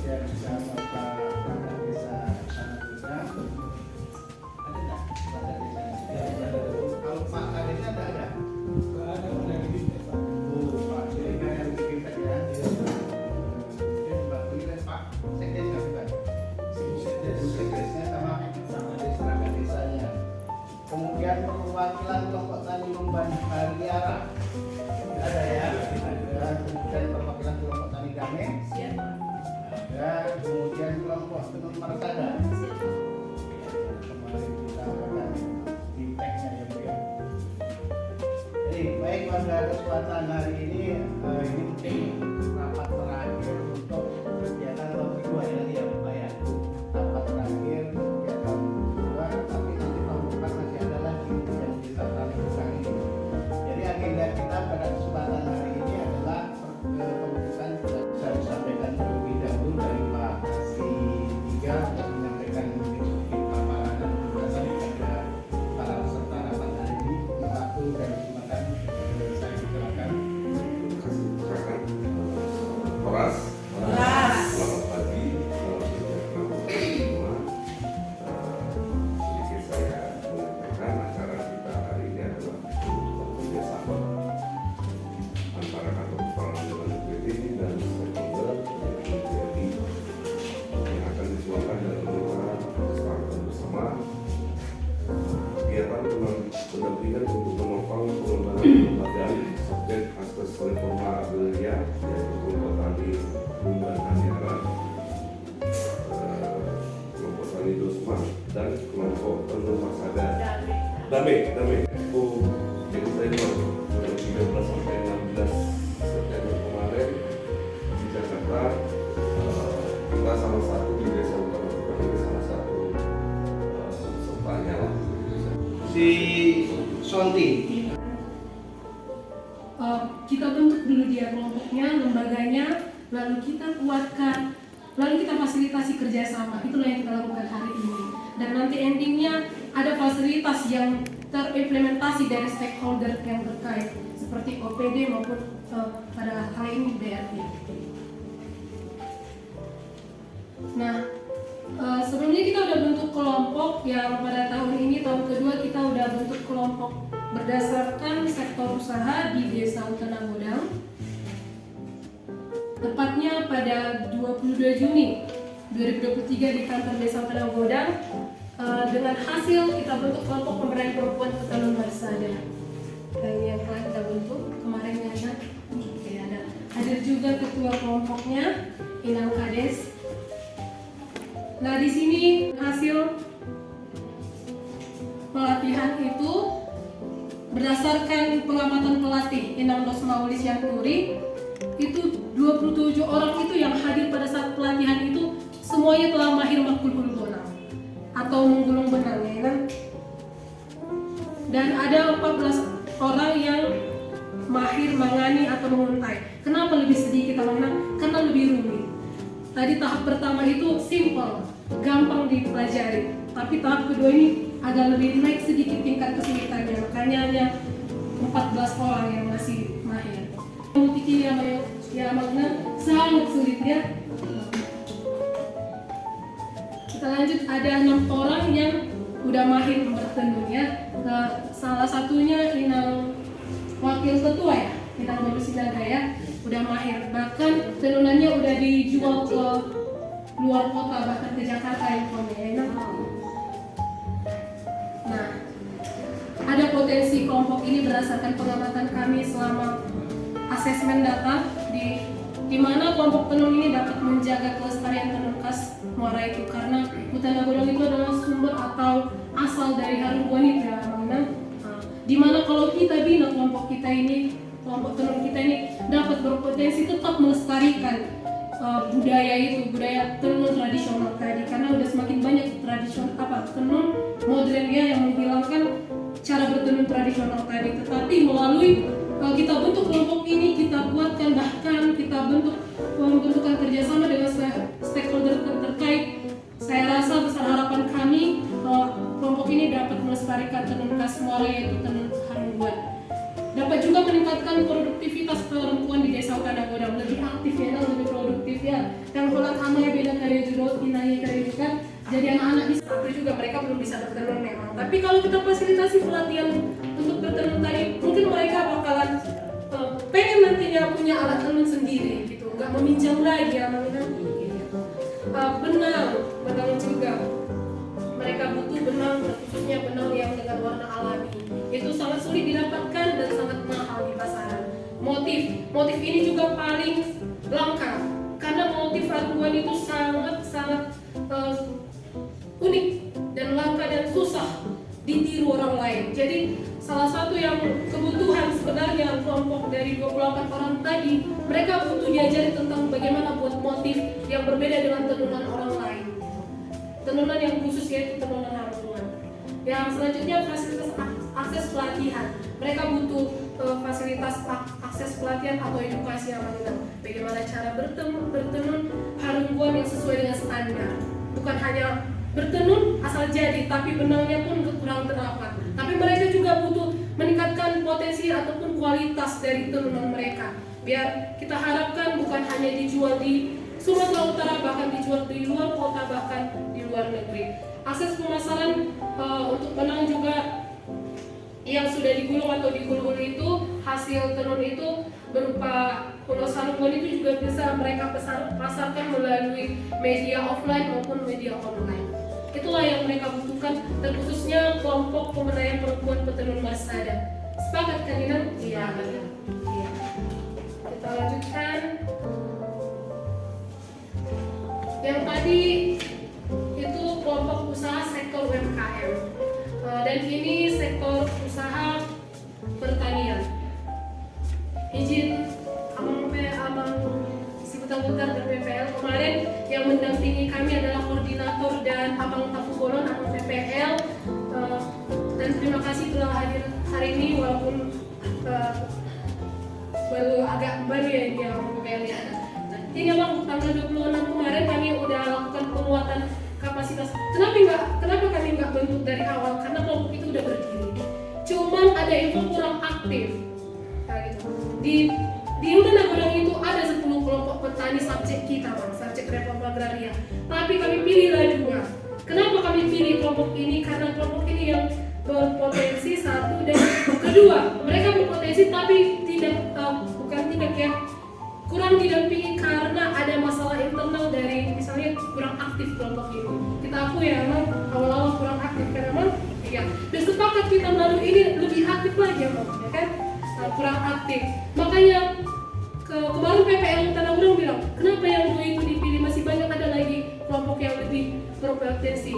kemudian bisa Bapak Kepala Desa Tanah Godang. Ada nggak Kepala Desa? Kalau Pak Kadesnya ada? Nggak ada, udah di Pak. Oh, Pak, jadi nggak yang di kita ya? Kemudian Mbak Kuliah Pak, sekdes nggak bukan? Sekdesnya sama desa perangkat desanya. Kemudian perwakilan kelompok tani Lumban Liara ada ya, ada. Kemudian perwakilan kelompok tani Damai ada, kemudian kelompok tenun Martada kemarin kita akan di tag-nya ya Bu ya. Jadi baik pada kesempatan hari ini penting rapat terakhir untuk kegiatan tahun kedua ya Pak ya. Rapat terakhir kegiatan kedua, tapi nanti tahun depan masih ada lagi yang kita lakukan ini. Jadi agenda kita pada kesempatan hari ini adalah pembukaan bisa disampaikan terlebih dahulu dari Pak Kasih 3 untuk menyampaikan sedikit paparan dan penjelasan kepada para peserta rapat hari ini. Waktu dan kesempatan saya silakan. Terima kasih. Silakan. Horas. Selamat pagi. Salam sejahtera untuk semua. Sedikit saya menyampaikan acara kita hari ini adalah kerjasama antara kantor kepala dewan negeri dan stakeholder yang menjadi yang akan dituangkan dalam acara kesepakatan bersama kegiatan pendampingan untuk menopang pengembangan kelembagaan subjek asas reforma agraria yaitu kelompok tani Lumban Liara, kelompok tani Dosma dan kelompok tenun Martada Damai. Itu jadi saya 13 sampai 16 September kemarin di Jakarta. Kita salah satu di Desa Utara Godang, ini salah satu pesertanya lah. Si Sonti. Kita bentuk dulu dia kelompoknya, lembaganya, lalu kita kuatkan, lalu kita fasilitasi kerjasama. Itulah yang kita lakukan hari ini. Dan nanti endingnya ada fasilitas yang terimplementasi dari stakeholder yang terkait, seperti OPD maupun pada hal ini BRT. Nah, sebelumnya kita udah bentuk kelompok yang pada tahun ini, tahun kedua kita udah bentuk kelompok berdasarkan sektor usaha di Desa Tanah Godang. Tepatnya pada 22 Juni 2023 di kantor Desa Tanah Godang. Dengan hasil kita bentuk kelompok pemberdayaan perempuan petani Martada. Dan yang telah kita bentuk kemarin ada, hadir juga ketua kelompoknya Inang Kades. Nah, di sini hasil pelatihan itu berdasarkan pengamatan pelatih Inang Dosmaulis yang Turi, itu 27 orang itu yang hadir pada saat pelatihan itu semuanya telah mahir makul hulu bonang atau menggulung benang ya kan? Dan ada 14 orang yang mahir mangani atau menguntai. Kenapa lebih sedikit teman-teman? Karena lebih rumit. Tadi tahap pertama itu simple, gampang dipelajari. Tapi tahap kedua ini agak lebih naik sedikit tingkat kesulitannya. Makanya hanya 14 orang yang masih mahir. Mutiki ya makna sangat sulit ya. Kita lanjut, ada 6 orang yang udah mahir bertenun ya. Salah satunya Inang wakil ketua ya, Inang Baru Sinaga ya, udah mahir. Bahkan tenunannya udah dijual ke luar kota, bahkan ke Jakarta infonya ya. Nah, ada potensi kelompok ini berdasarkan pengamatan kami selama asesmen data di mana kelompok tenun ini dapat menjaga kelestarian tenun khas Muara itu, karena hutan Godang itu adalah sumber atau asal dari harum wanita ya, di mana kalau kita bina kelompok kita ini, kelompok tenun kita ini dapat berpotensi tetap melestarikan budaya itu, budaya tenun tradisional tadi, karena udah semakin banyak tradisional tenun modern ya yang menghilangkan cara bertenun tradisional tadi. Tetapi melalui kita bentuk kelompok ini, kita kuatkan, bahkan kita bentuk pembentukan kerjasama dengan stakeholder terkait. Saya rasa besar harapan kami kelompok ini dapat melestarikan tenun khas Muara yaitu tenun haruan. Dapat juga meningkatkan produktivitas perempuan di Desa Tanah Godang, lebih aktif ya, lebih produktif ya. Yang holan ama ya beda kayak judul inanya kayak juga. Jadi anak-anak bisa satu juga, mereka belum bisa bertenun memang. Tapi kalau kita fasilitasi pelatihan untuk bertenun tadi, mungkin mereka bakalan pengen nantinya punya alat tenun sendiri gitu, nggak meminjam lagi ya, benang juga. Mereka butuh benang, khususnya benang yang dengan warna alami. Itu sangat sulit didapatkan dan sangat mahal di pasaran. Motif ini juga paling langka karena motif Harungguan itu sangat unik dan langka dan susah ditiru orang lain. Jadi salah satu yang kebutuhan sebenarnya kelompok dari 28 orang tadi, mereka butuh diajari tentang bagaimana buat motif yang berbeda dengan tenunan orang lain. Tenunan yang khusus yaitu tenunan Harungguan. Yang selanjutnya fasilitas akses pelatihan. Mereka butuh fasilitas akses pelatihan atau edukasi yang mengenal bagaimana cara bertenun Harungguan yang sesuai dengan standar. Bukan hanya bertenun asal jadi, tapi benangnya pun kurang terawat. Tapi mereka juga butuh meningkatkan potensi ataupun kualitas dari tenunan mereka. Biar kita harapkan bukan hanya dijual di Sumatera Utara, bahkan dijual di luar kota, bahkan di luar negeri. Akses pemasaran untuk benang juga yang sudah digulung atau digulung itu, hasil tenun itu berupa ulos Harungguan itu juga bisa mereka pasarkan melalui media offline maupun media online. Itulah yang mereka butuhkan, dan khususnya kelompok pemberdayaan perempuan petenun Marsada. Sepakat kan Ina? Iya. Kita lanjutkan. Yang tadi itu kelompok usaha sektor UMKM, dan ini sektor usaha pertanian. Izin Amang si Butar dan PPL kemarin yang mendampingi kami adalah koordinator dan Abang Tapu Bolon atau PPL, dan terima kasih telah hadir hari ini walaupun baru ya ini Abang PPL ya. Ini Abang tanggal 26 kemarin kami udah lakukan penguatan kapasitas. Kenapa kami nggak bentuk dari awal? Karena kelompok itu udah berdiri. Cuman ada info kurang aktif. Nah, gitu. Di Hutan Nagodang itu ada 10 kelompok petani subjek kita, Bang, subjek reforma agraria. Tapi kami pilihlah 2. Kenapa kami pilih kelompok ini? Karena kelompok ini yang berpotensi satu, dan kedua, mereka berpotensi tapi kurang didampingi karena ada masalah internal dari misalnya kurang aktif kelompok ini. Kita akui ya, memang awal-awal kurang aktif karena memang iya. Dan sepakat kita melalui ini lebih aktif lagi ya, Bang, ya kan? Kurang aktif. Makanya kemarin PPL Hutan Nagodang bilang, kenapa yang 2 itu dipilih, masih banyak ada lagi kelompok yang lebih berpotensi.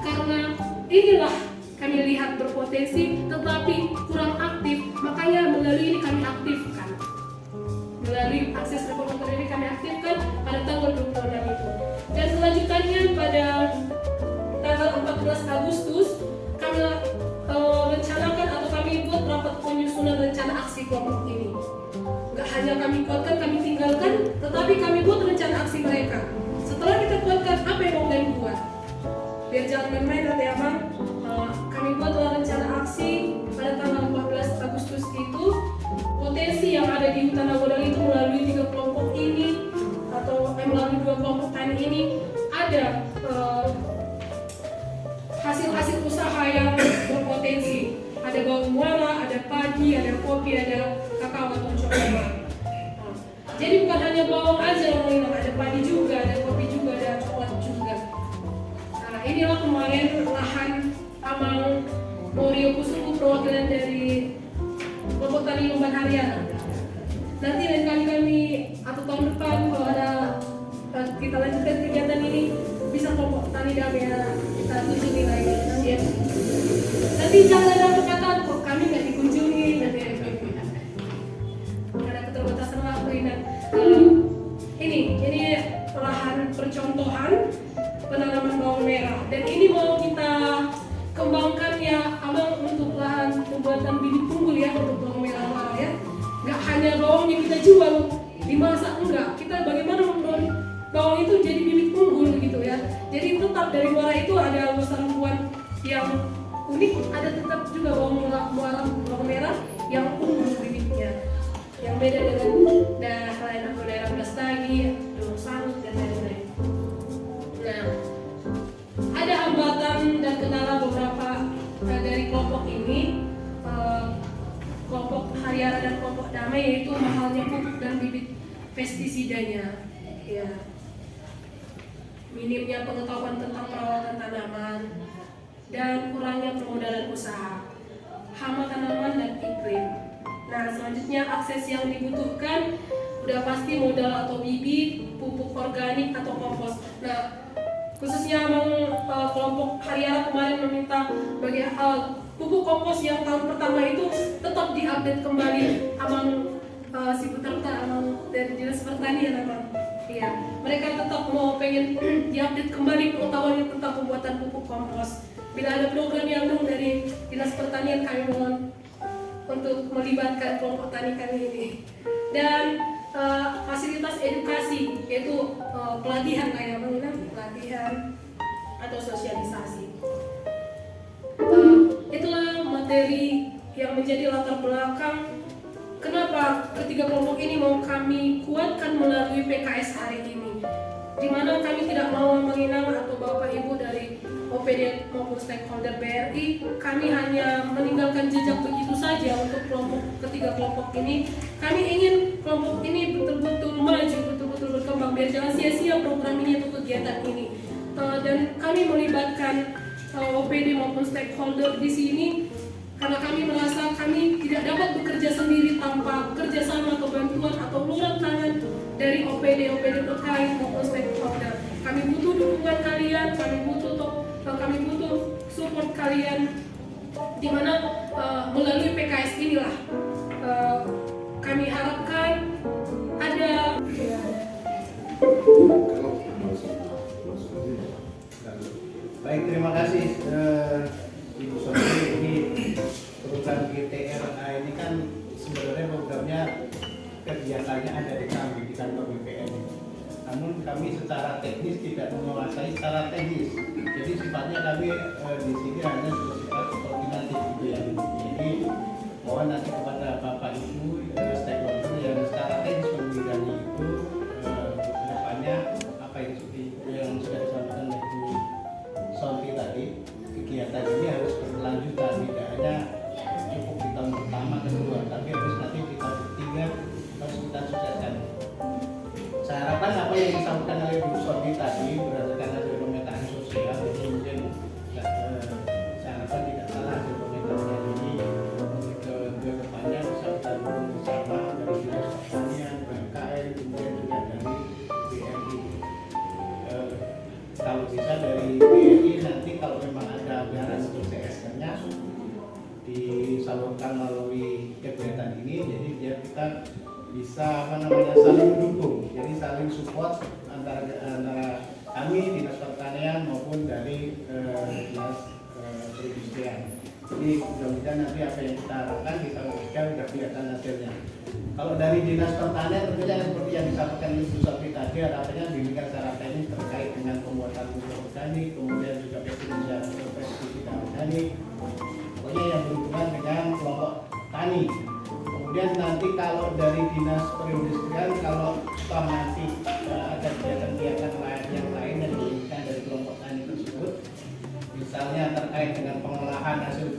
Karena inilah kami lihat berpotensi tetapi kurang aktif, makanya melalui ini kami aktifkan. Melalui akses reforma ini kami aktifkan pada tanggal 26 itu. Dan selanjutnya pada tanggal 14 Agustus kami rencanakan atau kami buat rapat penyusunan rencana aksi kelompok ini. Nggak hanya kami kuatkan, kami tinggalkan, tetapi kami buat rencana aksi mereka. Setelah kita kuatkan, apa yang mau kalian buat? Biar jangan main-main nanti ya, Bang. Kami buatlah rencana aksi pada tanggal 14 Agustus itu. Potensi yang ada di Hutan Nagodang itu melalui 3 kelompok ini atau melalui 2 kelompok tani ini ada hasil-hasil usaha yang berpotensi. Ada bawang muara, ada padi, ada kopi, ada kakao atau coklat. Jadi bukan hanya bawang aja yang ada padi juga, ada kopi juga, ada coklat juga. Nah, inilah kemarin lahan Amang Morio Kusubu, perwakilan dari kelompok tani Lumban Haryana. Nanti lain kali kami atau tahun depan kalau ada kita lanjutkan kegiatan ini, bisa kelompok tani damai kita kunjungi lagi nanti ya. Nanti jangan ada perkataan kok kami nggak dikunjungi nanti ya. Karena keterbatasan waktu ini lahan percontohan penanaman bawang merah, dan ini mau kita kembangkan ya Abang untuk lahan pembuatan bibit unggul ya untuk bawang merah ya. Nggak hanya bawang yang kita jual dimasak, enggak, kita bagaimana membuat bawang itu jadi bibit unggul gitu ya. Jadi tetap dari muara itu ada lulusan yang unik, ada tetap juga bawang merah yang unggul bibitnya, yang beda dengan daerah lain atau daerah Bestagi, Dulu Sanut dan lain-lain. pertama yaitu mahalnya pupuk dan bibit pestisidanya, ya, minimnya pengetahuan tentang perawatan tanaman, dan kurangnya permodalan usaha, hama tanaman dan iklim. Nah, selanjutnya akses yang dibutuhkan udah pasti modal atau bibit, pupuk organik atau kompos. Nah, khususnya kelompok Hariara kemarin meminta bagi pupuk kompos yang tahun pertama itu tetap diupdate kembali. Abang si Putra Abang dari Dinas Pertanian, Abang. Iya, mereka tetap mau pengen diupdate kembali pengetahuannya tentang pembuatan pupuk kompos. Bila ada program yang dari Dinas Pertanian, kami mohon untuk melibatkan kelompok tani kami ini. Dan fasilitas edukasi, yaitu pelatihan kayak Bang Ina, pelatihan atau sosialisasi. Itulah materi yang menjadi latar belakang kenapa ketiga kelompok ini mau kami kuatkan melalui PKS hari ini, di mana kami tidak mau menginang atau Bapak Ibu dari OPD maupun stakeholder BRI, kami hanya meninggalkan jejak begitu saja untuk ketiga kelompok ini. Kami ingin kelompok ini betul-betul maju, betul-betul berkembang, biar jangan sia-sia program ini atau kegiatan ini. Dan kami melibatkan OPD maupun stakeholder di sini karena kami merasa kami tidak dapat bekerja sendiri tanpa kerjasama atau bantuan atau uluran tangan dari OPD terkait maupun stakeholder. Kami butuh dukungan kalian, kami butuh support kalian, di mana melalui PKS inilah kami harapkan ada. Baik, terima kasih Ibu Sofi. Ini program GTRA ini kan sebenarnya programnya kegiatannya ada di kami di kantor BPN. Namun kami secara teknis tidak menguasai secara teknis. Jadi sifatnya kami di sini hanya bersifat koordinatif gitu ya. Jadi mohon nanti kepada Bapak Ibu stakeholder yang secara teknis membidangi itu kedepannya apa yang sudah disampaikan oleh Bu Sonti tadi, kegiatan ini harus berkelanjutan, tidak hanya cukup di tahun pertama kedua, tapi harus nanti di tahun ketiga harus kita sukseskan. Saya harapkan apa yang disampaikan oleh Bu Sonti tadi berdasarkan hasil pemetaan sosial itu mungkin saya harapkan tidak salah hasil pemetaannya ini ke depannya bisa kita dukung bersama dari Dinas Pertanian, UMKM, kemudian juga dari BRI. Kalau bisa dari BRI nanti kalau memang ada anggaran untuk CSR-nya disalurkan melalui kegiatan ini, jadi biar kita bisa saling mendukung, jadi saling support antara kami Dinas Pertanian maupun dari Dinas Perindustrian. Jadi mudah-mudahan nanti apa yang kita harapkan kita berikan sudah kelihatan hasilnya. Kalau dari Dinas Pertanian tentunya seperti yang disampaikan Ibu Sofi tadi, harapannya bimbingan secara teknis terkait dengan pembuatan pupuk organik, kemudian juga pestisida organik, pokoknya yang berhubungan dengan kelompok tani. Kemudian nanti kalau dari Dinas Perindustrian, kalau toh nanti ada kegiatan-kegiatan yang lain yang diinginkan dari kelompok tani tersebut, misalnya terkait dengan pengolahan hasil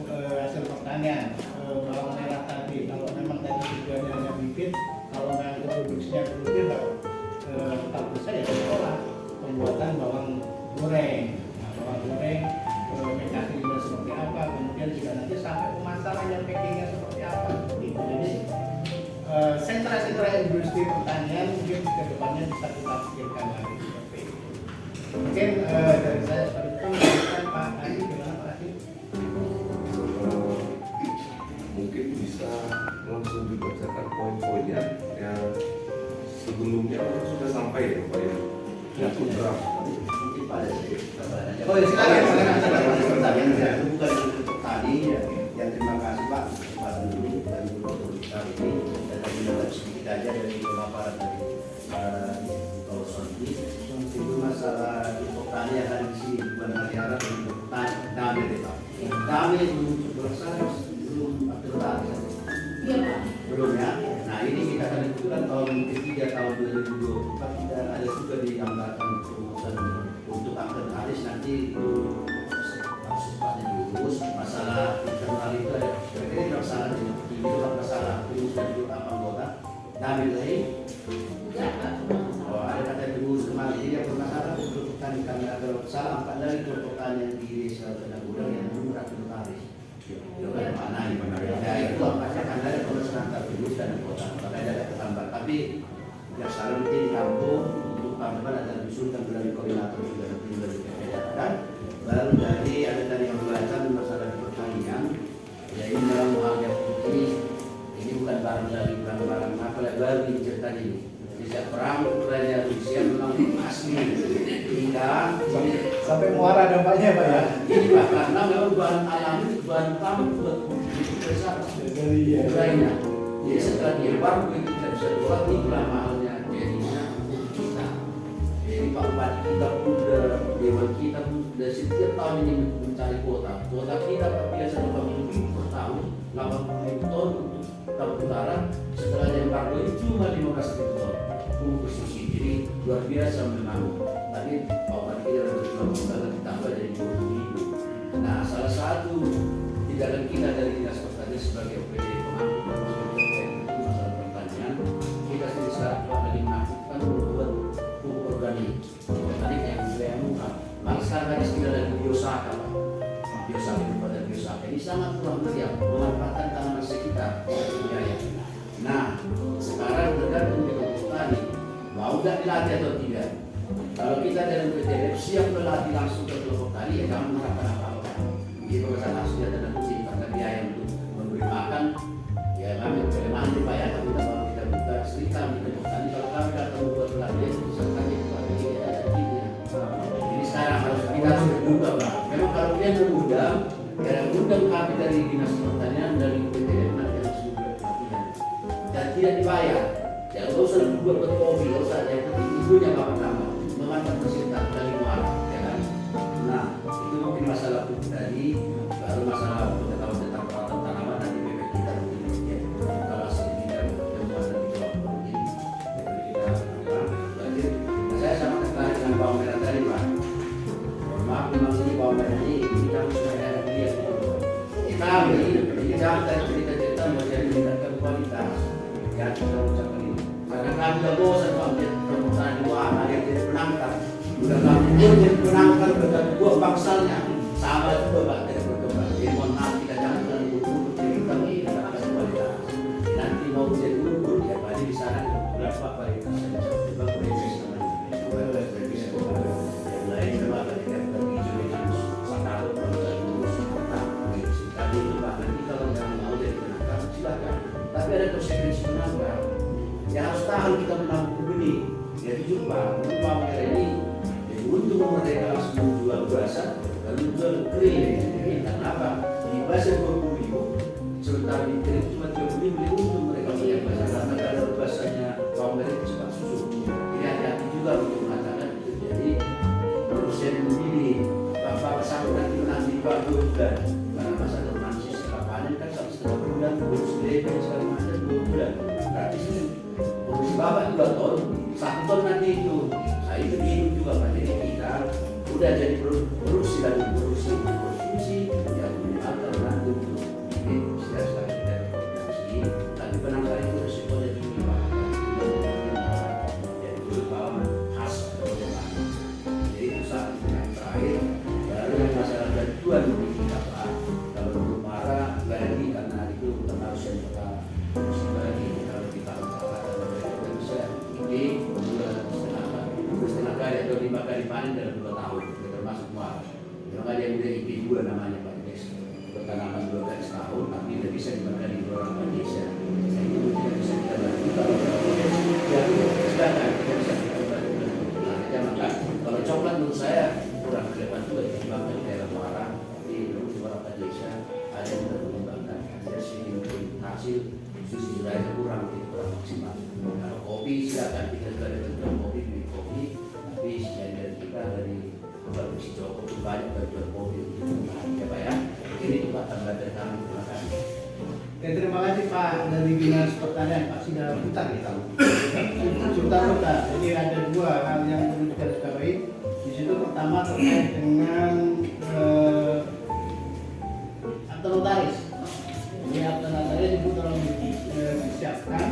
pertanian, bawang merah tadi, kalau memang tadi tujuannya hanya bibit, kalau memang produksinya produktif, tetap bisa ya diolah pembuatan bawang goreng. Nah, bawang goreng mekanisme seperti apa, kemudian juga nanti sampai pemasarannya, packingnya seperti apa. Jadi sentra-sentra industri pertanian mungkin ke depannya bisa kita pikirkan lagi seperti itu. Mungkin dari saya seperti itu. Pak Adi, gimana Pak Adi? Mungkin bisa langsung dibacakan poin-poinnya yang sebelumnya sudah sampai ya Pak ya. Itu draft. Mungkin pada Oh ya silakan. Pertanyaan saya itu bukan untuk tadi ya. Yang terima kasih Pak kesempatan dulu dan untuk kali ini dan tadi dapat sedikit aja dari pemaparan dari Pak Sonti. Itu masalah di petani yang ada di sini bukan Hariara dan petani damai deh Pak. Damai belum selesai, belum terlalu. Iya Pak. Belum ya. Nah ini kita akan tentukan tahun ketiga tahun 2024 kita ada juga di angkatan perumusan untuk akte notaris nanti itu sepatnya diurus masalah internal itu ada kira-kira masalah itu masalah urus dan juga apa anggota David lagi. Oh, ada kata ibu kemarin jadi yang bermasalah untuk petani karena kalau salah 4 lagi untuk petani yang di desa Tanah Gudang yang murah notaris. Itu kan mana di mana ya itu apakah karena ada permasalahan tertulis dan kota makanya ada ketambahan tapi yang salah di kampung untuk tambahan ada diusulkan dari koordinator juga nanti dari kan baru dari ada tadi yang belajar masalah pertanian ya ini dalam hal yang ini bukan barang dari barang apa lagi baru cerita ini sejak perang Ukraina Rusia memang asli hingga Sampai muara dampaknya Pak ya. ini Pak karena memang bahan alami bahan utama buat besar Dari Ukraina. Jadi setelah dia baru kita tidak bisa keluar itulah mahalnya jadinya kita. Jadi Pak Bupati kita pun dewan kita pun dari setiap tahun ini mencari kuota. Kuota kita biasa 80.000 per tahun, 80.000 ton untuk Kalimantan Utara. Setelah embargo ini cuma 15.000 ton untuk subsidi. Jadi luar biasa memang. Tapi Pak Bupati kita sudah ditambah dari 20.000. Nah salah satu tindakan kita dari dinas pertanian sebagai OPD pemangku masalah pertanian kita sendiri sekarang lagi melakukan membuat pupuk organik yang sudah murah. Maka sekarang ada istilah dari biosaka Pak. Biosaka itu pada biosaka ini sangat murah meriah memanfaatkan tanaman sekitar biaya. Nah sekarang tergantung dengan petani mau nggak dilatih atau tidak. Kalau kita dari PTF siap melatih langsung ke kelompok tani ya jangan mengharapkan apa-apa. Jadi kalau langsung ada nanti karena biaya untuk memberi makan ya memang kelemahan itu Pak ya tapi kita buka cerita di kelompok tani kalau kami datang membuat pelatihan bisa saja kepada kita ada gitu. Jadi sekarang harus kita juga Pak. Memang kalau dia mengundang ya undang kami dari dinas pertanian dari PTF nanti harus dibuat pelatihan dan tidak dibayar. Ya nggak usah dibuat kopi, nggak usah yang penting ibunya apa-apa. Memanfaatkan fasilitas dari luar, ya kan? Nah, itu mungkin masalah tadi, baru masalah pengetahuan tentang perawatan tanaman nanti BPK kita mungkin ya. Kalau sedikit temuan dan dijawab mungkin kita berarti saya sangat tertarik dengan bawang merah tadi Pak. Mohon maaf memang ini bawang merah ini kita sudah ada dia. Kami jangan cerita-cerita menjadi meningkatkan kualitas. Ya kita ucapkan ini. Karena kami sudah bosan Pak permukaan dua ada yang jadi penangkap. Sudah kami pun jadi penangkap dengan dua baksalnya sama juga Pak tidak berkembang. Jadi mohon maaf kita jangan terlalu buru-buru jadi kami tidak kasih kualitas. Nanti mau jadi buru-buru ya Pak di sana berapa kualitas yang bisa berubah kualitas namanya. Yang lain memang ada yang hijau-hijau sakal terus tadi itu Pak nanti kalau yang mau jadi penangkap silakan. Tapi ada konsekuensi penangkap. Ya harus tahan kita menabung benih. Jadi jumlah bawang merah ini jadi untung mereka langsung menjual berasa dan menjual kering. Jadi karena apa? Di pasar 20.000 sementara di kering cuma 30.000 beli untung mereka punya pasar karena kalau basahnya bawang merah itu cepat susut. Jadi hati-hati juga untuk mengatakan itu. Jadi produsen memilih bapak satu nanti menanti 2 bulan karena masa depan setelah panen kan 1,5 bulan terus lebih segala macam 2 bulan. Berarti produksi bapak 2 ton, 1 ton nanti itu. Nah itu dihitung juga Pak. Jadi kita udah jadi produksi dan konsumsi yang minimal tergantung untuk bikin sudah sekali kita produksi. Tapi penangkaran itu resikonya tinggi Pak. Jadi itu bawang khas atau bagaimana. Jadi itu saat yang terakhir baru yang masalah bantuan bagi kita Pak. Kalau belum marah lagi karena itu harus yang kita bagi kalau kita di 2,5 kali atau 5 kali panen dalam 2 tahun termasuk muara. Memang ada yang udah IP2 namanya Pak Des. Bertanaman 2 kali setahun tapi tidak bisa dimakan di orang Indonesia. Saya ini tidak bisa kita bantu kalau ya silakan kita bisa kita bantu. Nah kita makan. Kalau coklat menurut saya kurang relevan juga dikembangkan di daerah muara di beberapa desa ada yang sudah mengembangkan. Dari sini mungkin hasil susu raya kurang maksimal. Kalau kopi silakan kita sudah ada tentang kopi beli kopi, tapi dari kita dari produksi Joko pun banyak jual kopi ya Pak ya. Ini juga tanggal dari kami. Terima kasih. Oke, terima kasih Pak dari Dinas Pertanian Pak sudah putar kita. Putar. Jadi ada 2 hal yang perlu digarisbawahi. Di situ pertama terkait dengan akta notaris. Ini akta notaris itu tolong disiapkan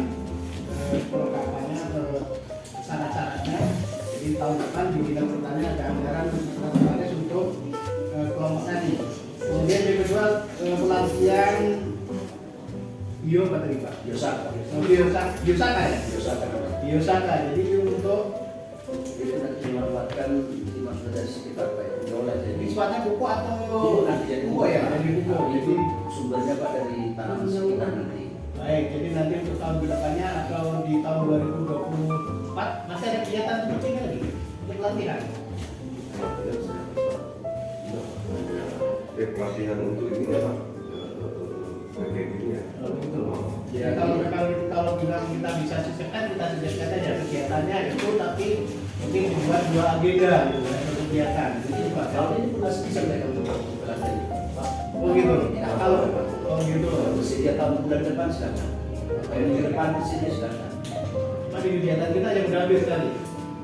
tahun depan di bidang pertanian ada anggaran nasionalis untuk kelompok tani. Kemudian yang kedua pelatihan bio apa tadi Pak? Biosaka. Biosaka ya? Biosaka. Biosaka. Jadi untuk Itu nanti dimanfaatkan dari sekitar Pak ya. Diolah jadi sifatnya pupuk atau pupuk nanti jadi pupuk ya? Jadi pupuk. Itu Jadi sumbernya Pak dari tanaman sekitar nanti. baik. Jadi nanti untuk tahun depannya atau di tahun 2024 masih ada kegiatan seperti ini lagi untuk pelatihan. Pelatihan untuk ini ya Pak, kayak gini ya. Oh, gitu. Ya kalau bilang kita bisa sukseskan, kita sukseskan aja kegiatannya itu, tapi mungkin dibuat 2 agenda gitu ya, satu kegiatan. Jadi Pak, Kalau ini pun masih bisa mereka untuk pelatihan Pak. oh gitu. Tidak Kalau apa-apa, Pak. oh gitu. Sedia tahun bulan depan silakan. Kalau minggu depan di sini silakan. Mas di kegiatan kita yang udah habis kali.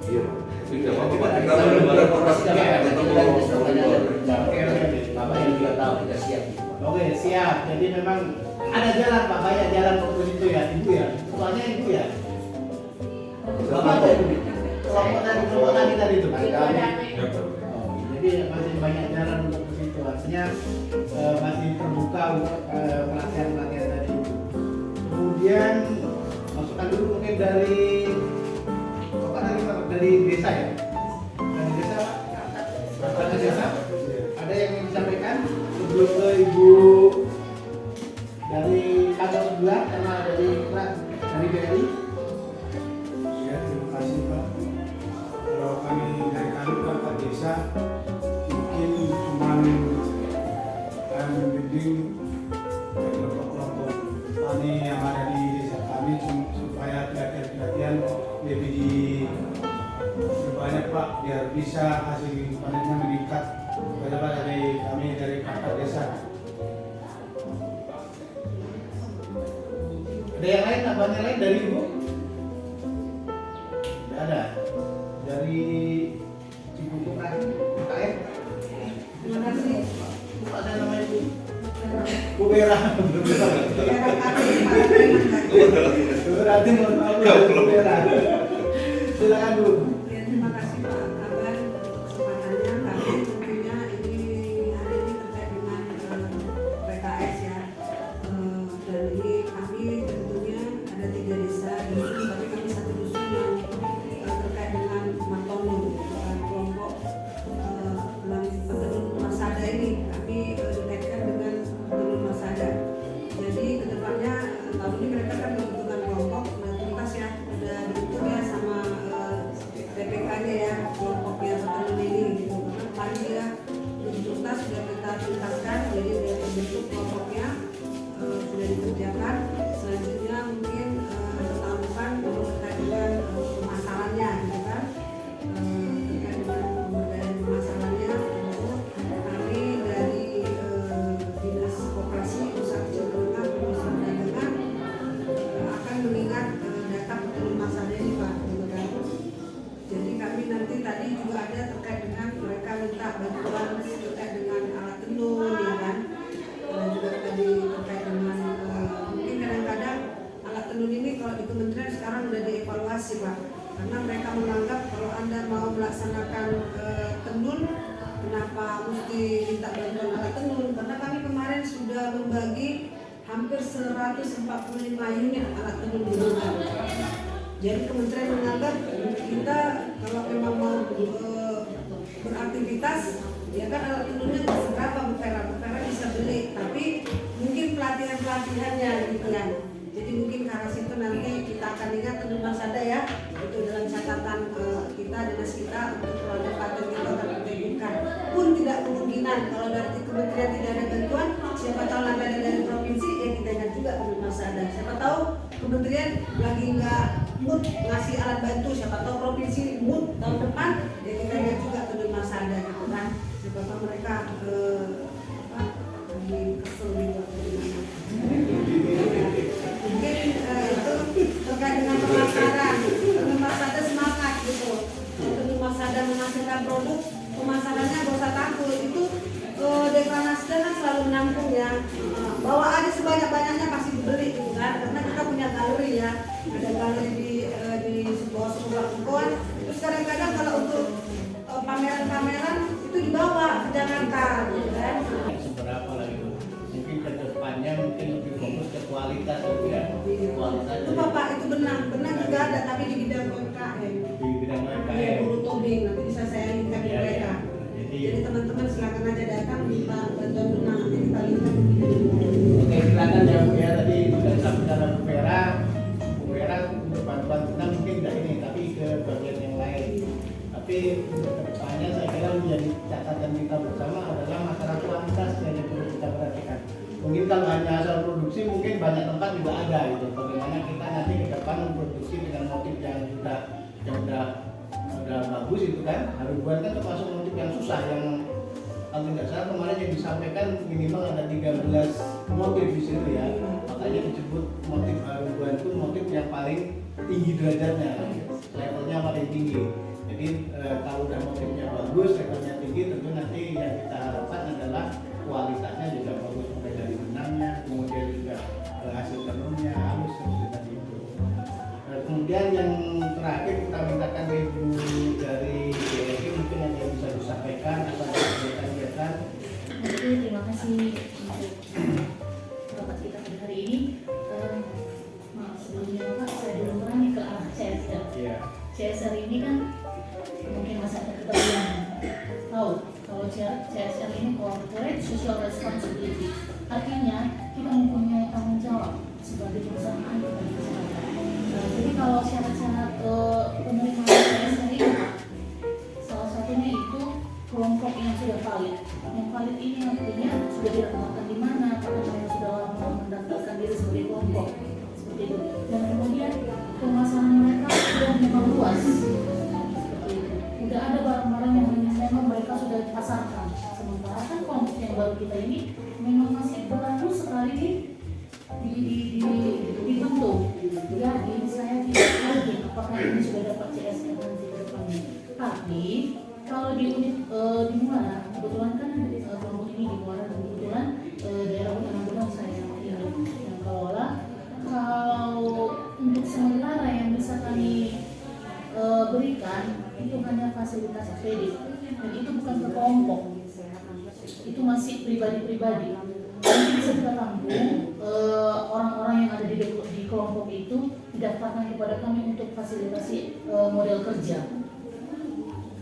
Iya Pak. Itu nggak apa-apa Pak. Kita Kita benar-benar koordinasi kita dengan Pak. ketemu Kita semuanya ada Oke, oke. Bapak yang juga tahu kita siap. Oke, siap. Jadi memang ada jalan Pak, banyak jalan fokus itu ya, Ibu ya. Soalnya Ibu ya. Bapak ada kelompok tadi tadi itu Pak. Ya Pak. Oh, jadi masih banyak jalan untuk ke situ. Artinya masih terbuka untuk pelatihan-pelatihan tadi itu. Kemudian masukkan dulu mungkin dari Bapak dari desa ya. Dari desa Pak. Dari desa. Ada yang ingin disampaikan sebelum ke Ibu dari kantor sebelah sama dari BRI? Ya, terima kasih Pak. Kalau kami dari kantor desa mungkin cuma membimbing kelompok-kelompok tani yang ada di desa kami supaya pelatihan lebih banyak Pak, biar bisa hasil panennya meningkat kepada dari kami dari kantor desa. Ada yang lain, abang yang lain dari Ibu? Tidak ada. Dari Ibu Koperasi, KM? Terima kasih. Bu, ada nama Ibu? Bu Vera. Berarti mohon maaf Bu Vera. Silakan Bu. Ya, terima kasih Pak Kabar kesempatannya. Kami tentunya ini hari ini terkait dengan PKS ya. Dan ini kami tentunya ada 3 desa dusun, tapi kami 1 dusun yang terkait dengan Matono, kelompok petenun Masada ini. Kami dikaitkan dengan petenun Masada. Jadi kedepannya tahun ini mereka kan membutuhkan kelompok. Nah, tuntas ya udah dibentuk ya sama PPK-nya ya, kelompoknya petenun ini gitu. Karena kemarin dia tuntas sudah kita tuntaskan, jadi sudah terbentuk kelompoknya, sudah dikerjakan. Selanjutnya mungkin tahun depan terkait dengan pemasarannya gitu kan, terkait dengan pemberdayaan pemasarannya. Kami dari Dinas Koperasi Usaha Kecil Menengah Perusahaan Perdagangan akan mengingat data petenun Masada ini Pak, gitu kan. Jadi kami nanti tadi juga ada terkait dengan mereka minta bantuan terkait dengan alat tenun ya kan. Dan juga tadi terkait dengan mungkin kadang-kadang alat tenun ini kalau di kementerian sekarang sudah dievaluasi Pak. Karena mereka menganggap kalau Anda mau melaksanakan tenun, kenapa mesti minta bantuan alat tenun? Karena kami kemarin sudah membagi hampir 145 unit alat tenun di Bogor. Jadi kementerian menganggap kita kalau memang mau beraktivitas, ya kan alat tenunnya nggak seberapa Bu Vera bisa beli, tapi mungkin pelatihannya gitu kan. Jadi mungkin ke arah situ nanti kita akan ingat tenun Masada ya, itu dalam catatan kita, dinas kita untuk kalau ada paten kita akan kita pun tidak kemungkinan kalau dari kementerian tidak ada bantuan, siapa tahu nanti ada dari provinsi ya kita ingat juga tenun Masada. Siapa tahu kementerian lagi nggak mood ngasih alat bantu, siapa tahu provinsi mood tahun depan ya kita lihat juga tenun Masada gitu kan. Siapa tahu mereka lagi kesel gitu atau gimana. Mungkin itu terkait dengan pemasaran. Tenun Masada semangat gitu. Tenun Masada menghasilkan produk pemasarannya gak usah takut. Itu deklarasi kan selalu menampung ya, bawa aja sebanyak-banyaknya pasti dibeli gitu kan, karena kita punya galeri ya, ada galeri di sebuah ruko. Terus kadang-kadang kalau untuk pameran-pameran itu dibawa ke Jakarta gitu kan. Seberapa lagi Bu? Mungkin ke depannya mungkin lebih fokus ke kualitas gitu ya. Kualitas Itu Bapak, itu benang juga ada tapi di bidang UMKM. di bidang Iya, UMKM. bulu tobing nanti bisa saya linkkan ke Iya, iya. mereka. Jadi Jadi teman-teman silakan aja datang minta bantuan benang, nanti kita linkkan. oke, silakan ya Bu ya, tadi sudah disampaikan oleh Bu Vera untuk bantuan kita mungkin tidak ini, tapi ke bagian yang lain. Tapi untuk kedepannya saya kira menjadi catatan kita bersama adalah masalah kualitas yang perlu kita perhatikan. Mungkin kalau hanya asal produksi mungkin banyak tempat juga ada gitu. Bagaimana kita nanti ke depan memproduksi dengan motif yang sudah bagus itu kan. Harubuan kan termasuk motif yang susah, yang kalau tidak salah kemarin yang disampaikan minimal ada 13 motif di situ ya. Makanya disebut motif harubuan itu motif yang paling tinggi derajatnya, levelnya paling tinggi. Jadi kalau udah motifnya bagus, levelnya tinggi, tentu nanti yang kita harapkan adalah kualitasnya juga bagus, mulai dari benangnya, kemudian juga hasil tenunnya halus seperti tadi itu. Kemudian yang terakhir kita mintakan Ibu dari DLG mungkin ada yang bisa disampaikan atau ada kegiatan-kegiatan. Oke, terima kasih untuk rapat kita pada hari ini. Maaf sebelumnya Pak, saya belum pernah nih ke arah CSR. Iya. CSR ini kan mungkin masyarakat kita belum tahu kalau CSR ini Corporate Social Responsibility. Artinya kita mempunyai tanggung jawab sebagai perusahaan kepada masyarakat. Jadi kalau syarat-syarat penerimaan CSR ini salah satunya itu kelompok yang sudah valid. Yang valid ini artinya sudah didaftarkan di mana, apakah yang sudah mendaftarkan diri sebagai kelompok seperti itu. Dan kemudian pemasaran mereka sudah memang luas. Udah ada barang-barang yang memang mereka sudah dipasarkan. Sementara kan kelompok yang baru kita ini memang masih baru sekali dibentuk. Jadi saya tidak yakin apakah ini sudah dapat CSR nanti ke depannya. Tapi kalau di unit di Muara, kebetulan kan kelompok ini di Muara, dan kebetulan daerah Hutan Agunan saya yang kelola. Kalau untuk sementara yang bisa kami berikan itu hanya fasilitas kredit, dan itu bukan ke kelompok, itu masih pribadi-pribadi. Nanti bisa kita tampung orang-orang yang ada di kelompok itu didaftarkan kepada kami untuk fasilitasi model kerja.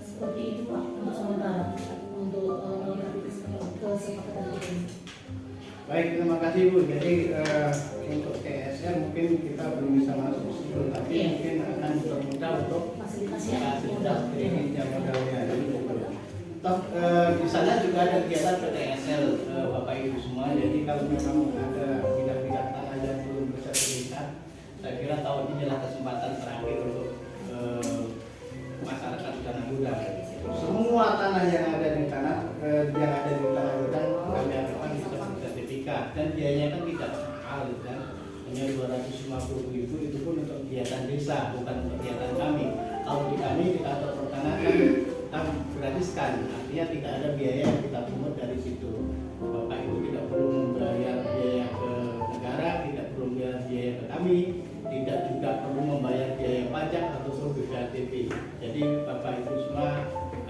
Seperti itu Pak untuk sementara untuk melengkapi kesepakatan ini. Baik, terima kasih Bu. Jadi untuk CSR mungkin kita belum bisa masuk ke situ, tapi mungkin akan dipermudah untuk Fasilitasi modal ini modalnya. Toh di sana juga ada kegiatan PTSL Bapak Ibu semua. Jadi kalau memang ada bidang-bidang tanah yang belum bersertifikat, saya kira tahun ini adalah kesempatan terakhir untuk masyarakat Tanah Gudang. Semua tanah yang ada di Tanah Gudang kami harapkan bisa bersertifikat, dan biayanya kan tidak mahal kan, hanya 250.000 itu pun untuk kegiatan desa, bukan untuk kegiatan kami. Kalau di kami di kantor pertanahan kita gratiskan, artinya tidak ada biaya yang kita pungut dari situ. Bapak Ibu tidak perlu membayar biaya ke negara, tidak perlu membayar biaya ke kami, tidak juga perlu membayar biaya pajak atau BPHTP. Jadi Bapak Ibu semua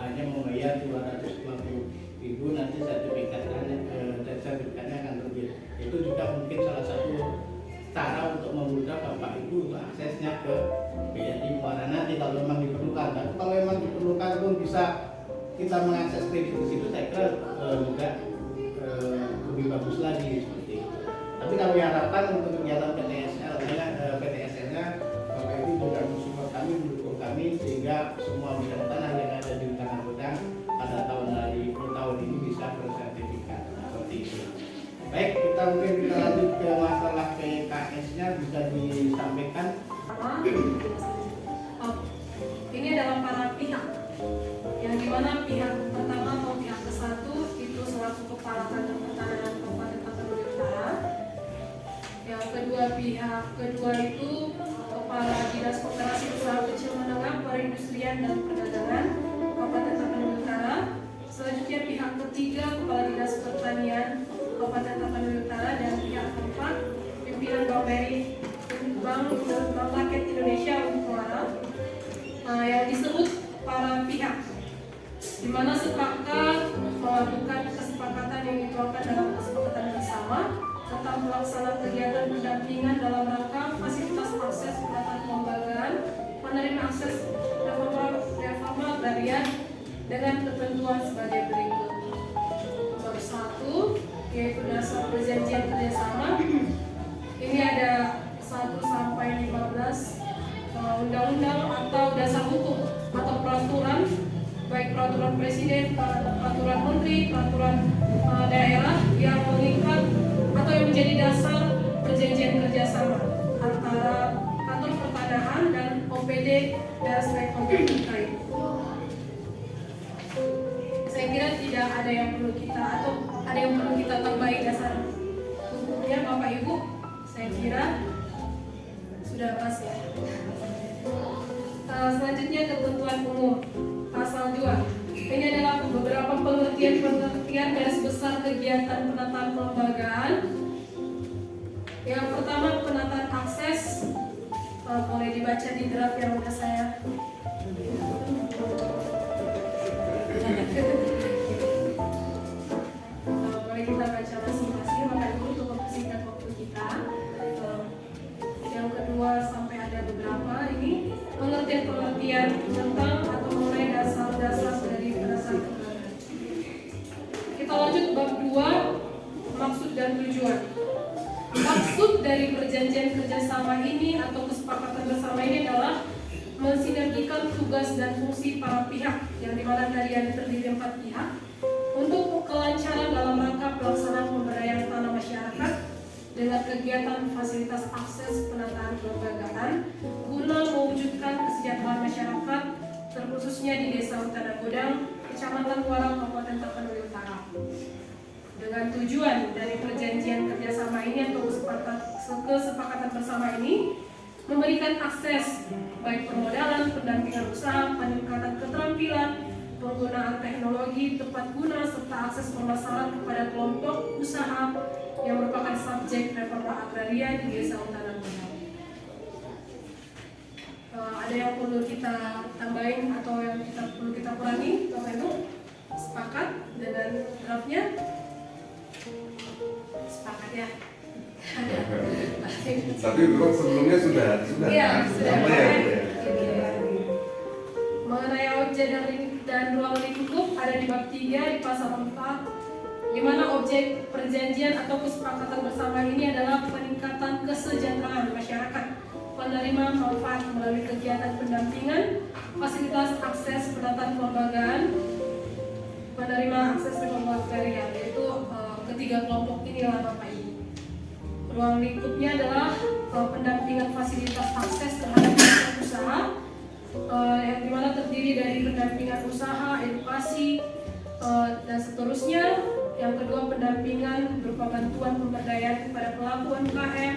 hanya membayar 250.000, nanti sertifikatnya akan terbit. Itu juga mungkin salah satu cara untuk memudahkan Bapak Ibu aksesnya ke BRI Muara nanti kalau memang diperlukan. Tapi kalau memang diperlukan pun bisa kita mengakses kredit di situ, saya kira juga lebih bagus lagi seperti itu. Tapi kami harapkan untuk kegiatan PTSL-nya Bapak Ibu juga mensupport kami, mendukung kami sehingga semua bidang tanah yang ada di Tanah Gudang pada tahun ini bisa bersertifikat seperti itu. Baik, kita lanjut ke masalah PKS-nya, bisa disampaikan. Ini adalah para pihak, yang dimana pihak pertama atau pihak ke-1 itu selaku Kepala Kantor Pertanahan Kabupaten Tapanuli Utara. Yang pihak kedua itu Kepala Dinas Koperasi Usaha Kecil Menengah Perindustrian dan Perdagangan Kabupaten Tapanuli Utara. Kabupaten Tapanuli Utara, dan pihak keempat pimpinan Bank Rakyat Indonesia untuk Muara yang disebut para pihak, di mana sepakat melakukan kesepakatan yang dituangkan dalam kesepakatan bersama tentang pelaksanaan kegiatan pendampingan dalam rangka fasilitas akses penataan kelembagaan menerima akses reforma agraria dengan ketentuan sebagai berikut. Nomor 1 yaitu dasar perjanjian kerjasama. Ini ada 1 sampai 15 undang-undang atau dasar hukum atau peraturan, baik peraturan presiden, peraturan menteri, peraturan daerah yang mengikat atau yang menjadi dasar perjanjian kerjasama antara kantor pertanahan dan OPD dan stakeholder terkait. Saya kira tidak ada yang perlu kita tambahi dasar hukumnya, Bapak Ibu. Saya kira sudah pas ya. Selanjutnya ketentuan umum pasal 2. Ini adalah beberapa pengertian garis besar kegiatan penataan kelembagaan. Yang pertama, penataan akses. Boleh dibaca di draft yang sudah saya. Boleh kita baca masing-masing, Bapak Ibu, untuk mempersingkat waktu kita. Yang kedua sampai ada beberapa ini pengertian tentang atau mengenai dasar-dasar dari penataan kelembagaan. Kita lanjut bab 2, maksud dan tujuan. Maksud dari perjanjian kerjasama ini atau kesepakatan bersama ini adalah mensinergikan tugas dan fungsi para pihak, yang dimana tadi ada terdiri 4 pihak, untuk kelancaran dalam rangka pelaksanaan pemberdayaan tanah masyarakat dengan kegiatan fasilitas akses penataan kelembagaan guna mewujudkan kesejahteraan masyarakat, terkhususnya di Desa Utara Godang, Kecamatan Muara, Kabupaten Tapanuli Utara. Dengan tujuan dari perjanjian kerjasama ini atau kesepakatan bersama ini memberikan akses baik permodalan, pendampingan usaha, peningkatan keterampilan, penggunaan teknologi tepat guna, serta akses pemasaran kepada kelompok usaha yang merupakan subjek reforma agraria di Desa Utara Godang. Ada yang perlu kita tambahin atau yang perlu kita kurangi, Bapak Ibu? Sepakat dengan draftnya? Sepakat ya? Tapi memang sebelumnya sudah. Iya, sudah. Apa ya? Mengenai objek dan ruang lingkup ada di bab 3 di pasal 4, di mana objek perjanjian atau kesepakatan bersama ini adalah peningkatan kesejahteraan masyarakat penerima manfaat melalui kegiatan pendampingan, fasilitas akses penataan kelembagaan, penerima akses reforma agraria, yaitu ketiga kelompok inilah Bapak Ibu. Ruang lingkupnya adalah pendampingan fasilitas akses terhadap usaha, yang dimana terdiri dari pendampingan usaha, edukasi, dan seterusnya. Yang kedua, pendampingan berupa bantuan pemberdayaan kepada pelaku UMKM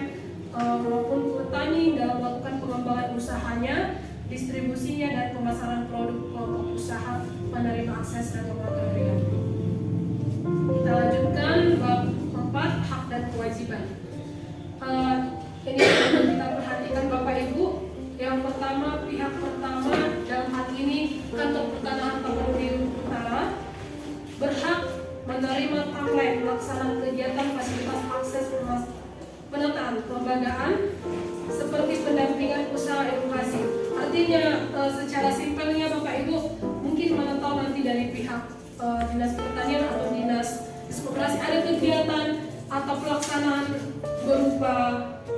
maupun petani dalam melakukan pengembangan usahanya, distribusinya, dan pemasaran produk kelompok usaha penerima akses reforma agraria. Kita lanjutkan bab 4, hak dan kewajiban. Ini perlu kita perhatikan Bapak Ibu. Yang pertama, pihak pertama dalam hal ini kantor pertanahan Tapanuli Utara berhak menerima timeline pelaksanaan kegiatan fasilitas akses penataan kelembagaan seperti pendampingan usaha edukasi. Artinya secara simpelnya Bapak Ibu mungkin mana tahu nanti dari pihak dinas pertanian atau dinas koperasi ada kegiatan atau pelaksanaan berupa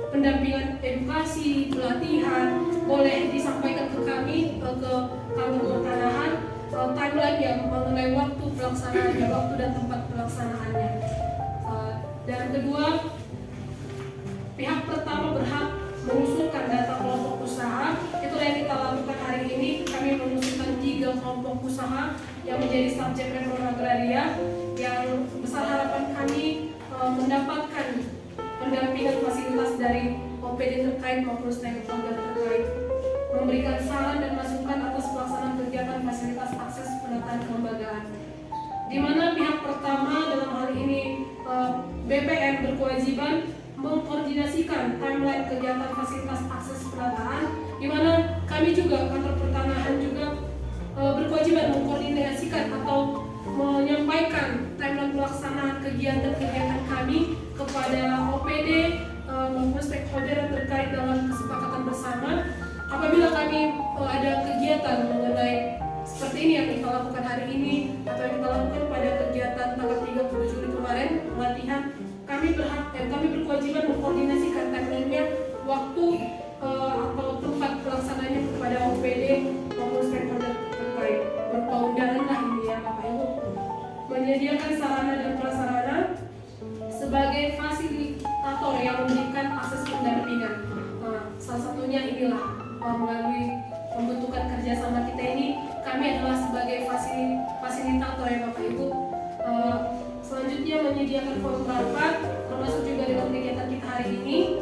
pendampingan edukasi, pelatihan, boleh disampaikan ke kami, ke kantor pertanahan, timeline yang mengenai waktu pelaksanaannya, waktu dan tempat pelaksanaannya. Dan kedua, pihak pertama berhak mengusulkan data kelompok usaha. Itulah yang kita lakukan hari ini. Kami mengusulkan 3 kelompok usaha yang menjadi subjek reforma agraria, yang besar harapan kami mendapatkan pendampingan fasilitas dari OPD terkait maupun stakeholder terkait, memberikan saran dan masukan atas pelaksanaan kegiatan fasilitas akses penataan kelembagaan, di mana pihak pertama dalam hal ini B berkewajiban mengkoordinasikan timeline kegiatan fasilitas akses penataan, di mana kami juga kantor pertanahan juga berkewajiban mengkoordinasikan atau menyampaikan timeline pelaksanaan kegiatan-kegiatan kami kepada OPD maupun stakeholder terkait dalam kesepakatan bersama. Apabila kami ada kegiatan mengenai seperti ini yang kita lakukan hari ini atau yang kita lakukan pada kegiatan tanggal 30 Juli kemarin pelatihan, kami berkewajiban mengkoordinasikan timeline-nya, waktu atau tempat pelaksananya kepada OPD maupun stakeholder terkait. Berupa undangan lah ini ya Bapak Ibu. Menyediakan sarana dan prasarana sebagai fasilitator yang memberikan akses pendampingan. Salah satunya inilah melalui pembentukan kerjasama kita ini, kami adalah sebagai fasilitator ya Bapak Ibu. Selanjutnya menyediakan forum rapat, termasuk juga dengan kegiatan kita hari ini,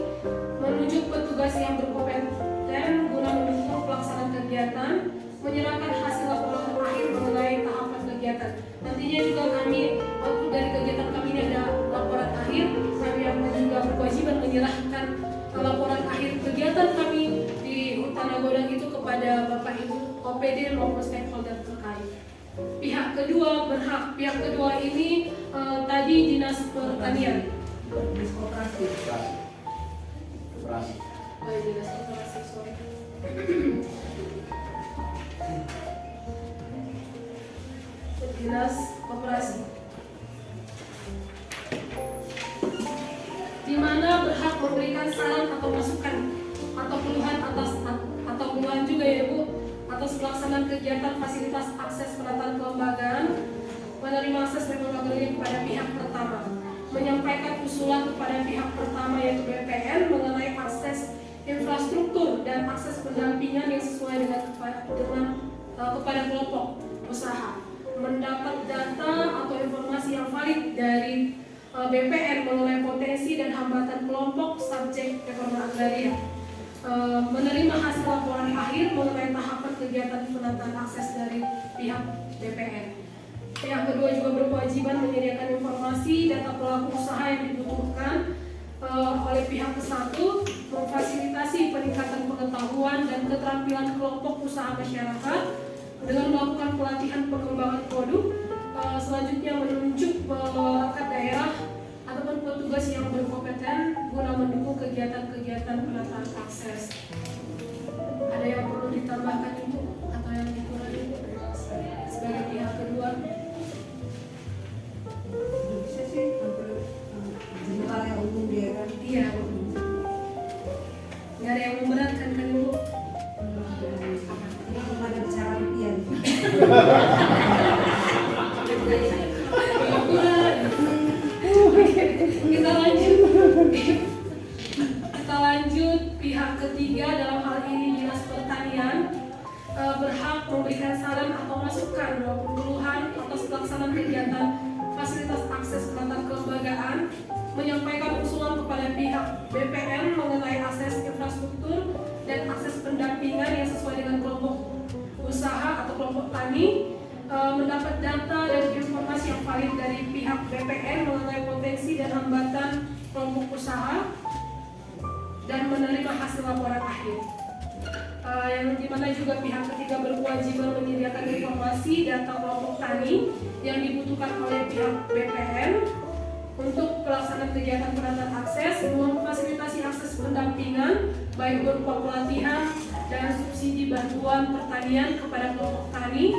menunjuk petugas yang berkompeten guna mendukung pelaksanaan kegiatan, menyerahkan hasil laporan akhir mengenai tahapan kegiatan. Nantinya juga kami, waktu dari kegiatan kami ini ada laporan akhir, kami akan juga berkewajiban menyerahkan laporan akhir kegiatan kami di Hutan Nagodang itu kepada Bapak Ibu OPD maupun stakeholder terkait. Pihak kedua berhak, pihak kedua ini tadi Dinas Pertanian. Dinas Koperasi. Koperasi. Baik, Dinas Koperasi, sorry. Dinas Koperasi, di mana berhak memberikan saran atau masukan atau keluhan atau keluhan juga ya Bu atas pelaksanaan kegiatan fasilitas akses penataan kelembagaan, menerima akses lembaga ini kepada pihak pertama, menyampaikan usulan kepada pihak pertama yaitu BPN mengenai akses infrastruktur dan akses pendampingan yang sesuai dengan kepada kelompok usaha, mendapat data atau informasi yang valid dari BPN mengenai potensi dan hambatan kelompok subjek reforma agraria, menerima hasil laporan akhir mengenai tahapan kegiatan penataan akses dari pihak BPN. Pihak kedua juga berkewajiban menyediakan informasi data pelaku usaha yang dibutuhkan oleh pihak kesatu, memfasilitasi peningkatan pengetahuan dan keterampilan kelompok usaha masyarakat dengan melakukan pelatihan pengembangan produk. Selanjutnya menunjuk perangkat daerah ataupun petugas yang berkompeten guna mendukung kegiatan-kegiatan penataan akses. Ada yang perlu ditambahkan Ibu atau yang dikurangi sebagai pihak kedua? Bisa sih general yang umum dia kan. Iya Bu. Nggak ada yang memberatkan kan Ibu? Ini belum ada bicara impian. Kita lanjut pihak ketiga, dalam hal ini Dinas Pertanian berhak memberikan saran atau masukan maupun keluhan atas pelaksanaan kegiatan fasilitas akses penataan kelembagaan, menyampaikan usulan kepada pihak BPN mengenai akses infrastruktur dan akses pendampingan yang sesuai dengan kelompok usaha atau kelompok tani, mendapat data dan informasi yang valid dari pihak BPN mengenai potensi dan hambatan kelompok usaha, dan menerima hasil laporan akhir. Yang dimana juga pihak ketiga berkewajiban menyediakan informasi data kelompok tani yang dibutuhkan oleh pihak BPN untuk pelaksanaan kegiatan penataan akses, memfasilitasi akses pendampingan baik berupa pelatihan dan subsidi bantuan pertanian kepada kelompok tani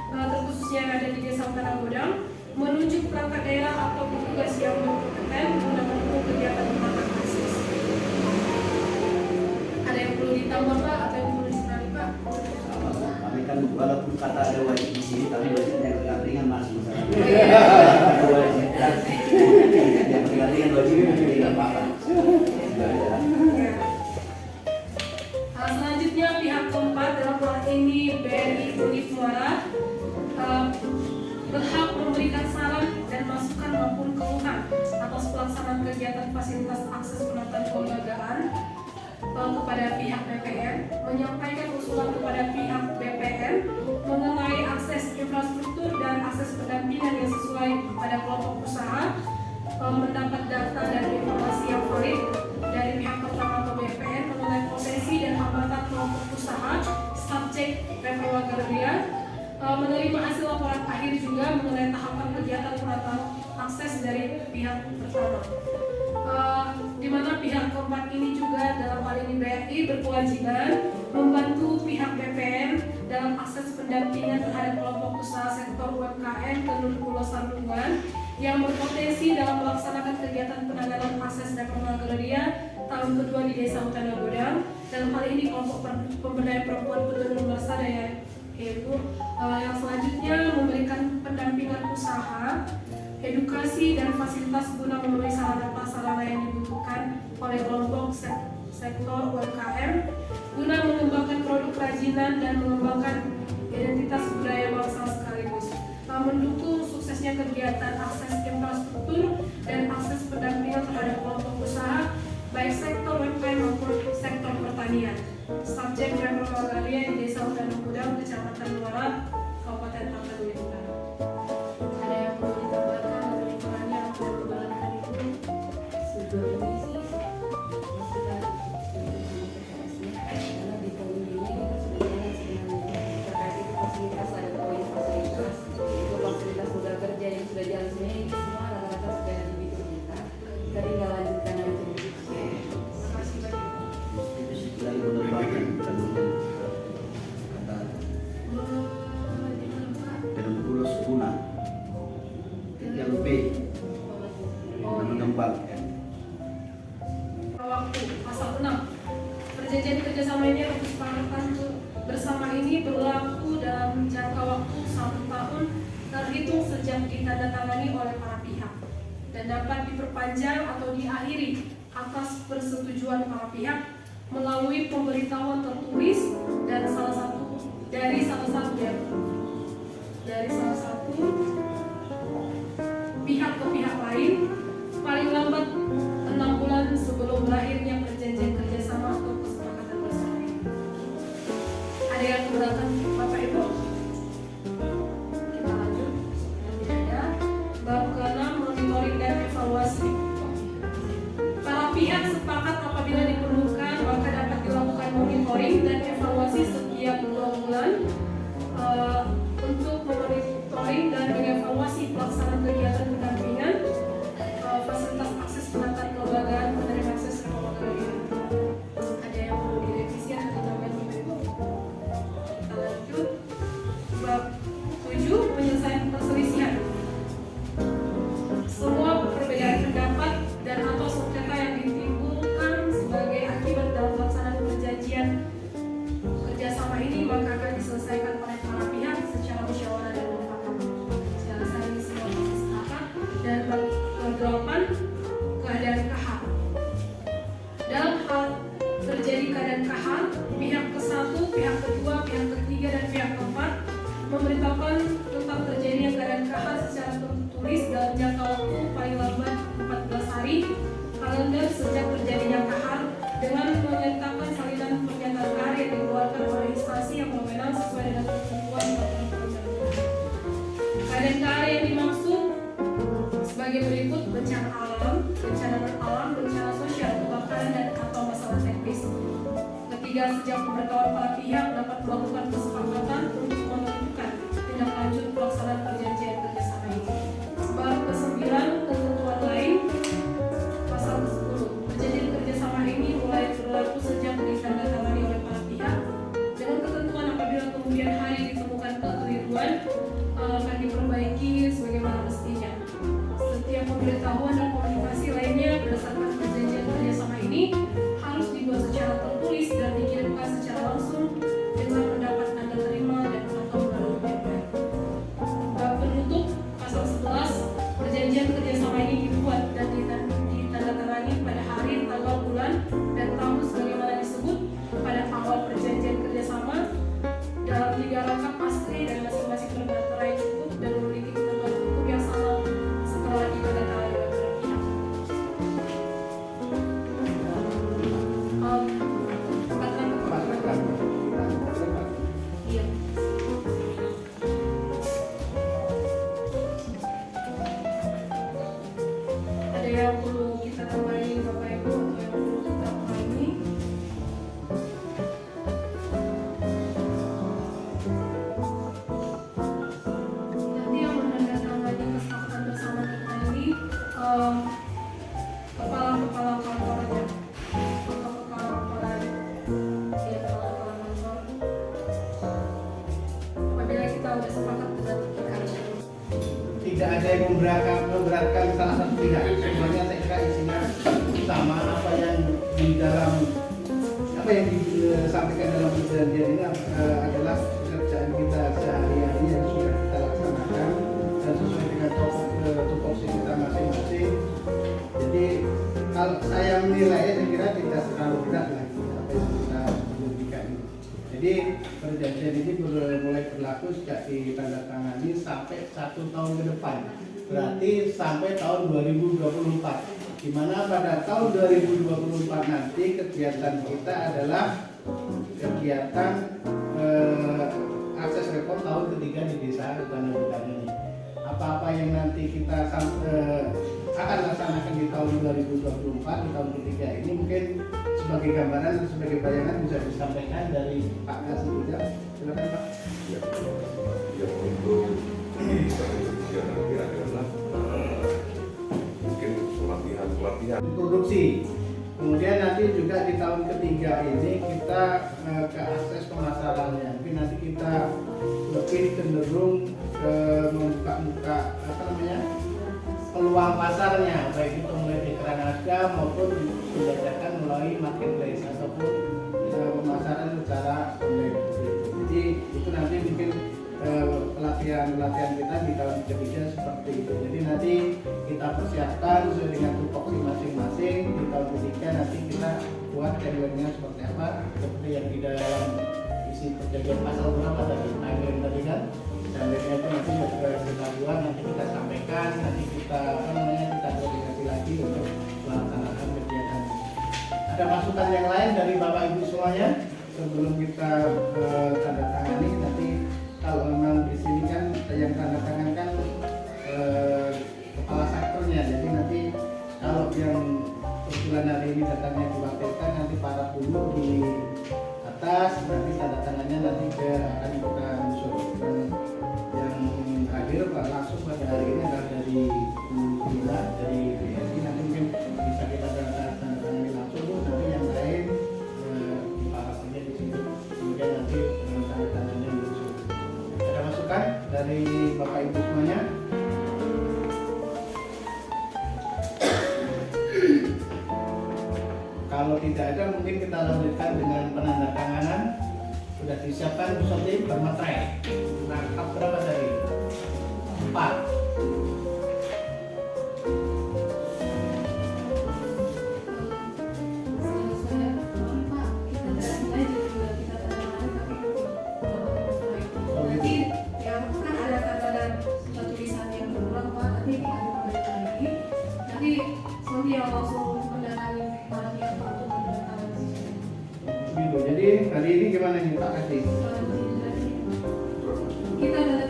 terkhususnya yang ada di Desa Hutan Nagodang, menunjuk perangkat daerah atau petugas yang berkompeten guna mendukung kegiatan penataan akses. Ada yang perlu ditambah Pak atau yang perlu dikurangi Pak? Kami kan walaupun kata ada wajib di sini, tapi wajibnya yang ringan masih masalah. Iya. Ada wajib yang ringan wajibnya tidak apa-apa. Ya. Selanjutnya pihak keempat dalam hal ini BRI Unit Muara berhak memberikan saran dan masukan maupun keluhan atas pelaksanaan kegiatan fasilitas akses penataan kelembagaan kepada pihak BPN, menyampaikan usulan kepada pihak BPN mengenai akses infrastruktur dan akses pendampingan yang sesuai pada kelompok usaha, mendapat data dan informasi yang valid dari pihak pertama atau BPN mengenai potensi dan hambatan kelompok usaha subjek reforma agraria, menerima hasil laporan akhir juga mengenai tahapan kegiatan penata akses dari pihak pertama. Di mana pihak keempat ini juga dalam hal ini BRI berkewajiban membantu pihak BPN dalam akses pendampingan terhadap kelompok usaha sektor UMKM tenun Pulau Sambungan yang berpotensi dalam melaksanakan kegiatan penanganan akses reforma agraria tahun kedua di Desa Hutan Nagodang. Dalam hal ini kelompok pemberdayaan perempuan petenun Marsada yaitu yang selanjutnya memberikan pendampingan usaha, edukasi dan fasilitas guna memenuhi sarana prasarana yang dibutuhkan oleh kelompok sektor UMKM guna mengembangkan produk kerajinan dan mengembangkan identitas budaya bangsa sekaligus mendukung suksesnya kegiatan akses infrastruktur dan akses pendampingan terhadap kelompok usaha baik sektor UMKM maupun sektor pertanian. Subjek reforma agraria di Desa Hutan Nagodang, Kecamatan Muara, Kabupaten Tapanuli Utara. Ada yang perlu ditambahkan atau dikurangi atau diperbolehkan itu? Sebelum ini sih kita PKS-nya karena di tahun ini kita sudah jalan sebenarnya terkait itu fasilitas, ada poin fasilitas itu fasilitas modal kerja yang sudah jalan sebenarnya ini semua rata-rata sudah dibikin kita tinggal lanjutkan aja. Makasih banyak. Itu setelah ibu lembaga kata dengan pulau Seguna yang B mengembangkan. Waktu pasal 6 perjanjian kerjasama ini atau kesepakatan bersama ini berlaku dalam jangka waktu 1 tahun terhitung sejak ditandatangani oleh para pihak dan dapat diperpanjang atau diakhiri atas persetujuan para pihak melalui pemberitahuan tertulis dan salah satu pihak ke pihak lain paling lambat 6 bulan sebelum berakhirnya perjanjian kerjasama atau kesepakatan bersama ini. Ada yang keberatan Bapak Ibu? Kita lanjut. Tidak ada. Bab ke-6 monitoring dan evaluasi. Para pihak sepakat apabila diperlukan maka dapat dilakukan monitoring dan evaluasi setiap 2 bulan untuk memonitoring dan mengevaluasi pelaksanaan kegiatan pendampingan fasilitas akses penataan kelembagaan penerima akses reforma agraria. Ada yang perlu direvisi atau ditambahkan Bapak Ibu? Kita lanjut. Bab 7 penyelesaian perselisihan. Semua perbedaan pendapat dan atau sengketa yang ditimbulkan sebagai akibat dalam pelaksanaan perjanjian kerjasama ini maka akan diselesaikan oleh para pihak secara musyawarah dan mufakat. Selesai ini semua sepakat. Dan bab ke-8 keadaan kahar. Dalam hal terjadi keadaan kahar, pihak ke-1, pihak ke-2, pihak ke-3 dan pihak ke-4 memberitahukan tentang terjadinya keadaan kahar secara tertulis dalam jangka waktu paling lambat 14 hari kalender sejak terjadinya kahar dengan menyertakan salinan pernyataan kahar yang dikeluarkan oleh instansi yang berwenang sesuai dengan ketentuan peraturan perundang-undangan. Keadaan kahar yang dimaksud sebagai berikut: bencana alam, bencana non-alam, bencana sosial, kebakaran dan atau masalah teknis. Ketiga, sejak pemberitahuan para pihak dapat melakukan kesepakatan untuk menentukan tindak lanjut pelaksanaan perjanjian kerjasama ini. Bab ke-9 ketentuan lain. Pasal ke-10 perjanjian kerjasama ini mulai berlaku sejak ditandatangani oleh para pihak dengan ketentuan apabila kemudian hari ditemukan kekeliruan akan diperbaiki sebagaimana mestinya. Setiap pemberitahuan dan komunikasi lainnya berdasarkan perjanjian kerjasama ini harus dibuat secara tertulis dan dikirimkan secara langsung dengan pendapat tanda terima dan atau melalui BPN. Bab penutup pasal 11 perjanjian kerjasama ini dibuat dan ditandatangani pada hari, tanggal, bulan dan tahun sebagaimana disebut pada awal perjanjian kerjasama dalam 3 rangkap asli dan masing-masing bermaterai cukup dan memiliki ketentuan hukum yang sama setelah ditandatangani oleh para pihak. Iya. ada yang perlu kita tambahin Bapak Ibu atau yang perlu kita pahami? Nanti yang menandatangani kesepakatan bersama kita ini kepala-kepala kantornya atau kepala-kepala kantor. Apabila kita sudah sepakat dengan kita, Tidak ada yang memberatkan salah satu pihak. Semuanya saya kira isinya sama apa yang di dalam apa yang disampaikan dalam perjanjian ini adalah pekerjaan kita sehari-hari yang sudah kita laksanakan dan sesuai dengan tupoksi kita masing-masing. Jadi kalau saya menilai, saya kira tidak terlalu berat lagi apa yang kita berikan ini. Jadi perjanjian ini mulai berlaku sejak ditandatangani sampai 1 tahun ke depan. Berarti sampai tahun 2024. Di mana pada tahun 2024 nanti kegiatan kita adalah kegiatan akses reform tahun ketiga di desa Hutan Hutan ini. Apa-apa yang nanti kita akan laksanakan di tahun 2024 di tahun ketiga ini mungkin sebagai gambaran dan sebagai bayangan bisa disampaikan dari Pak Kasih juga. Silakan Pak. Ya, yang untuk tahun ketiga nanti adalah mungkin pelatihan. Produksi. Kemudian nanti juga di tahun ketiga ini kita ke akses pemasarannya. Mungkin nanti kita lebih cenderung ke membuka peluang pasarnya, baik itu mulai di keran harga maupun dijajakan melalui marketplace ataupun pemasaran secara online. Jadi itu nanti mungkin pelatihan kita di tahun ketiga seperti itu. Jadi nanti kita persiapkan sesuai dengan tupoksi masing-masing. Di tahun ketiga nanti kita buat timeline-nya seperti apa, seperti yang di dalam isi perjanjian pasal berapa tadi, timeline tadi kan. Timeline-nya itu nanti kita buat, nanti kita sampaikan, nanti kita kita koordinasi lagi untuk pelaksanaan kegiatan. Ada masukan yang lain dari Bapak Ibu semuanya sebelum kita tanda tangani? Nanti kalau memang di sini kan yang tanda tangan kan kepala sektornya, jadi nanti kalau yang kebetulan hari ini datangnya diwakilkan, nanti para buruh di atas, nanti tanda tangannya nanti akan kita usulkan. Yang hadir langsung pada hari ini adalah dari Bina, dari BSI, nanti mungkin bisa kita tanda tangani langsung. Nanti yang lain para saja di sini, kemudian nanti tanda tangannya langsung. Ada masukan dari Bapak Ibu semuanya? Kalau tidak ada, mungkin kita lanjutkan dengan penandatanganan. Sudah disiapkan Bu Soti bermaterai. Lengkap berapa tadi? 4. Jadi hari ini gimana nih Pak Kasih? Kita ada